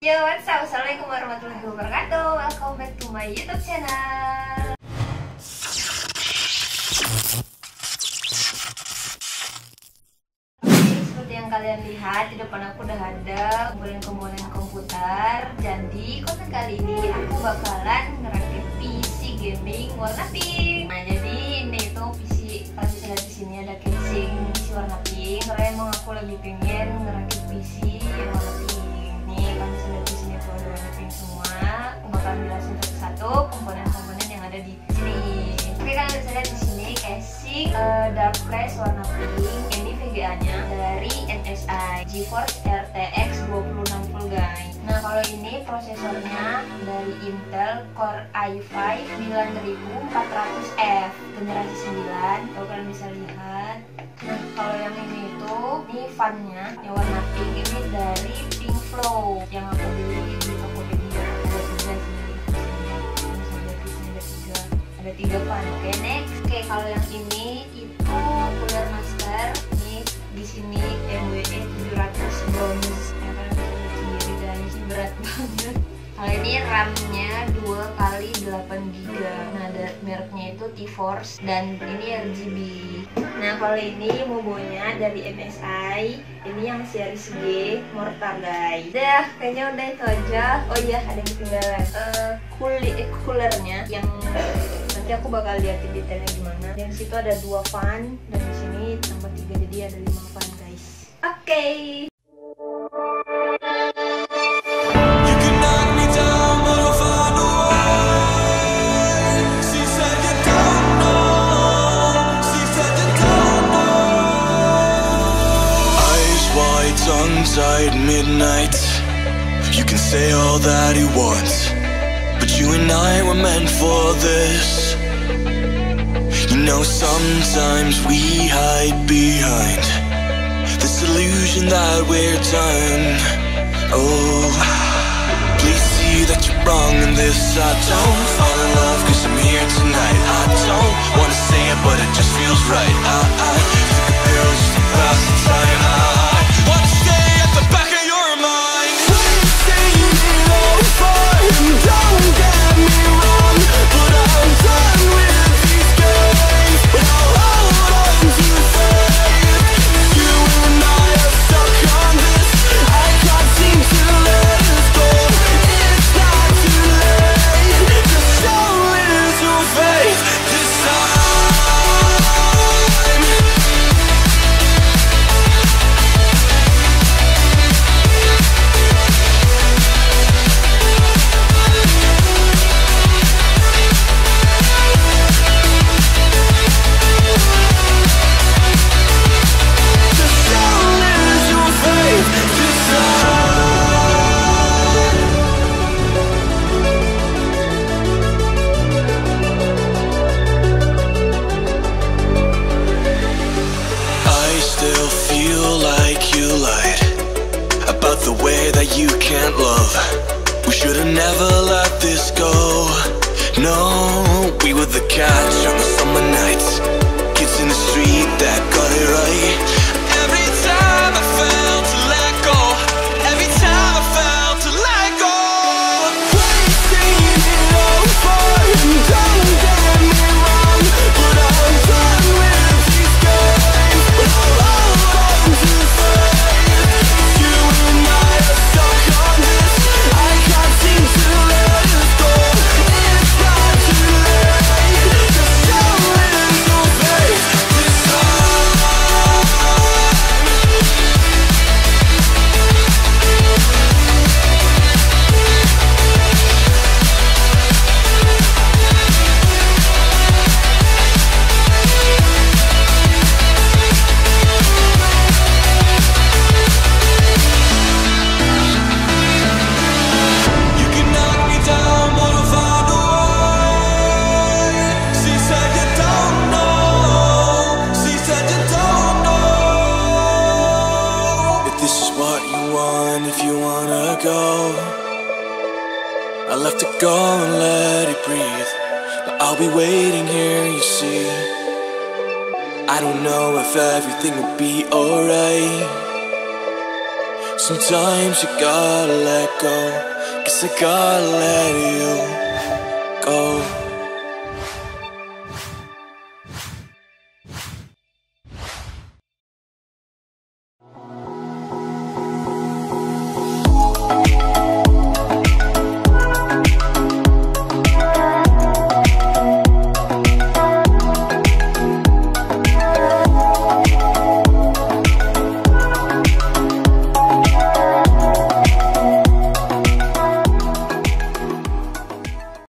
Yo, what's up? Assalamualaikum warahmatullahi wabarakatuh. Welcome back to my YouTube channel. Seperti yang kalian lihat, di depan aku udah ada komponen komputer. Jadi, konten kali ini aku bakalan ngerakit PC gaming warna pink. Nah, jadi ini itu PC, kalian bisa lihat di sini ada casing PC warna pink. Karena emang aku lagi pengen ngerakit PC yang warna pink. Nih, kalian bisa lihat di sini tuh ada warna pink semua. Aku bakalan jelasin satu-satu komponen-komponen yang ada di sini. Oke, kalian bisa lihat di sini casing dark flash warna pink. Ini VGA-nya dari MSI GeForce RTX 2060 guys. Nah, kalau ini prosesornya dari Intel Core i5 9400F generasi 9. Kalau kalian bisa lihat. Nah, kalau yang ini fan-nya yang warna pink ini dari Pink Flow yang aku beli di Tokopedia. Ada tiga fan. Oke, next. Oke, kalau yang ini itu Cooler Master. Ini di sini MWE 700 bronze. Ya kan sendiri guys, berat banget. Kalau ini RAM-nya 2x8GB. Nah, mereknya itu T-Force dan ini RGB. Nah, kalau ini mobonya dari MSI. Ini yang series G Mortar guys. Udah, kayaknya udah itu aja. Oh iya, ada yang ketinggalan. Coolernya yang nanti aku bakal liatin detailnya gimana. Di situ ada 2 fan dan di sini tambah 3 jadi ada 5 fan guys. Oke. Tongue-tied midnight. You can say all that you want, but you and I were meant for this. You know, sometimes we hide behind this illusion that we're done. Oh, please see that you're wrong in this. I don't fall in love cause I'm here tonight. I don't wanna say it but it just feels right. I took a pill just to pass the time. I wanna stay at the back of your mind. We're saying it over, and don't get me wrong, but I'm done with these games. But I'll hold on to faith. You and I are stuck on this. I can't seem to let us go. It's not too late. Just show a little faith this time. You can't love. We should've never let this go. No, we were the catch on the summer nights. Kids in the street that got it right. Every time I felt to let go. Every time I felt to let go. We're saying it over, and don't get me wrong, but I'm done with these games. But I'll hold on to faith. You and I are stuck on this. I can't seem to let us go. It's not too late. Just show a little faith this time. You can knock me down, but I'll find a way. She said you don't know. She said you don't know. If this is what you want, if you wanna go, I'll have to go and let it breathe. But I'll be waiting here, you see. I don't know if everything will be alright. Sometimes you gotta let go, 'cause I gotta let you go.